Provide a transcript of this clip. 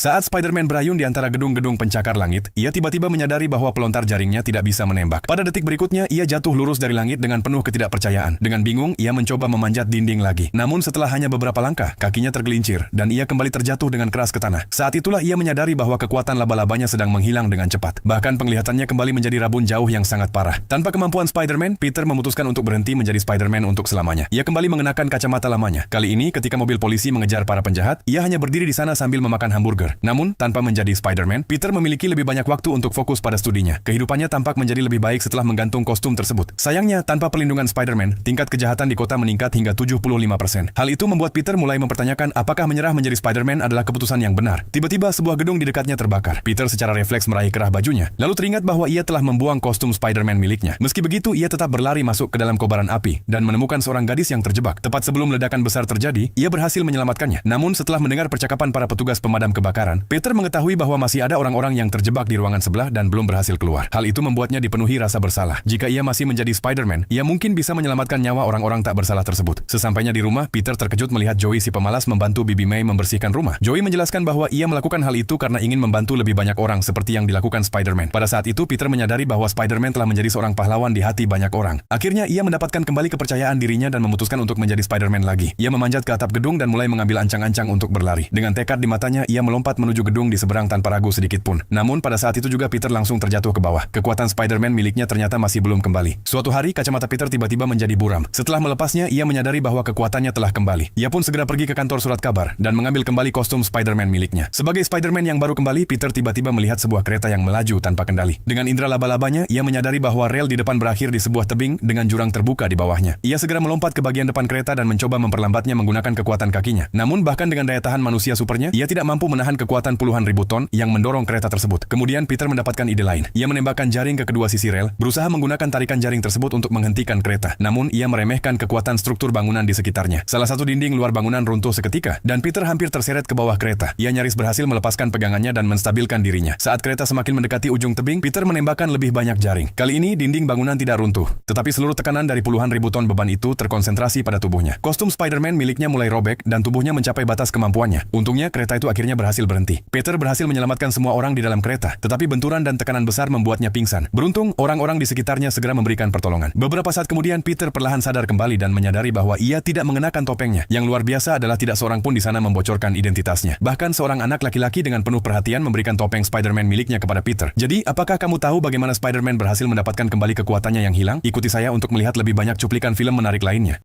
Saat Spider-Man berayun di antara gedung-gedung pencakar langit, ia tiba-tiba menyadari bahwa pelontar jaringnya tidak bisa menembak. Pada detik berikutnya, ia jatuh lurus dari langit dengan penuh ketidakpercayaan. Dengan bingung, ia mencoba memanjat dinding lagi. Namun setelah hanya beberapa langkah, kakinya tergelincir, dan ia kembali terjatuh dengan keras ke tanah. Saat itulah ia menyadari bahwa kekuatan laba-labanya sedang menghilang dengan cepat. Bahkan penglihatannya kembali menjadi rabun jauh yang sangat parah. Tanpa kemampuan Spider-Man, Peter memutuskan untuk berhenti menjadi Spider-Man untuk selamanya. Ia kembali mengenakan kacamata lamanya. Kali ini, ketika mobil polisi mengejar para penjahat, ia hanya berdiri di sana sambil memakan hamburger. Namun, tanpa menjadi Spider-Man, Peter memiliki lebih banyak waktu untuk fokus pada studinya. Kehidupannya tampak menjadi lebih baik setelah menggantung kostum tersebut. Sayangnya, tanpa perlindungan Spider-Man, tingkat kejahatan di kota meningkat hingga 75%. Hal itu membuat Peter mulai mempertanyakan apakah menyerah menjadi Spider-Man adalah keputusan yang benar. Tiba-tiba, sebuah gedung di dekatnya terbakar. Peter secara refleks meraih kerah bajunya, lalu teringat bahwa ia telah membuang kostum Spider-Man miliknya. Meski begitu, ia tetap berlari masuk ke dalam kobaran api dan menemukan seorang gadis yang terjebak. Tepat sebelum ledakan besar terjadi, ia berhasil menyelamatkannya. Namun, setelah mendengar percakapan para petugas pemadam kebakaran, Peter mengetahui bahwa masih ada orang-orang yang terjebak di ruangan sebelah dan belum berhasil keluar. Hal itu membuatnya dipenuhi rasa bersalah. Jika ia masih menjadi Spider-Man, ia mungkin bisa menyelamatkan nyawa orang-orang tak bersalah tersebut. Sesampainya di rumah, Peter terkejut melihat Joey si pemalas membantu Bibi May membersihkan rumah. Joey menjelaskan bahwa ia melakukan hal itu karena ingin membantu lebih banyak orang seperti yang dilakukan Spider-Man. Pada saat itu, Peter menyadari bahwa Spider-Man telah menjadi seorang pahlawan di hati banyak orang. Akhirnya, ia mendapatkan kembali kepercayaan dirinya dan memutuskan untuk menjadi Spider-Man lagi. Ia memanjat ke atap gedung dan mulai mengambil ancang-ancang untuk berlari. Dengan tekad di matanya, ia melompat menuju gedung di seberang tanpa ragu sedikit pun. Namun pada saat itu juga Peter langsung terjatuh ke bawah. Kekuatan Spider-Man miliknya ternyata masih belum kembali. Suatu hari kacamata Peter tiba-tiba menjadi buram. Setelah melepasnya, ia menyadari bahwa kekuatannya telah kembali. Ia pun segera pergi ke kantor surat kabar dan mengambil kembali kostum Spider-Man miliknya. Sebagai Spider-Man yang baru kembali, Peter tiba-tiba melihat sebuah kereta yang melaju tanpa kendali. Dengan indera laba-labanya, ia menyadari bahwa rel di depan berakhir di sebuah tebing dengan jurang terbuka di bawahnya. Ia segera melompat ke bagian depan kereta dan mencoba memperlambatnya menggunakan kekuatan kakinya. Namun bahkan dengan daya tahan manusia supernya, ia tidak mampu menahan kekuatan puluhan ribu ton yang mendorong kereta tersebut. Kemudian Peter mendapatkan ide lain. Ia menembakkan jaring ke kedua sisi rel, berusaha menggunakan tarikan jaring tersebut untuk menghentikan kereta. Namun ia meremehkan kekuatan struktur bangunan di sekitarnya. Salah satu dinding luar bangunan runtuh seketika dan Peter hampir terseret ke bawah kereta. Ia nyaris berhasil melepaskan pegangannya dan menstabilkan dirinya. Saat kereta semakin mendekati ujung tebing, Peter menembakkan lebih banyak jaring. Kali ini dinding bangunan tidak runtuh, tetapi seluruh tekanan dari puluhan ribu ton beban itu terkonsentrasi pada tubuhnya. Kostum Spider-Man miliknya mulai robek dan tubuhnya mencapai batas kemampuannya. Untungnya kereta itu akhirnya berhasil berhenti. Peter berhasil menyelamatkan semua orang di dalam kereta, tetapi benturan dan tekanan besar membuatnya pingsan. Beruntung, orang-orang di sekitarnya segera memberikan pertolongan. Beberapa saat kemudian, Peter perlahan sadar kembali dan menyadari bahwa ia tidak mengenakan topengnya. Yang luar biasa adalah tidak seorang pun di sana membocorkan identitasnya. Bahkan seorang anak laki-laki dengan penuh perhatian memberikan topeng Spider-Man miliknya kepada Peter. Jadi, apakah kamu tahu bagaimana Spider-Man berhasil mendapatkan kembali kekuatannya yang hilang? Ikuti saya untuk melihat lebih banyak cuplikan film menarik lainnya.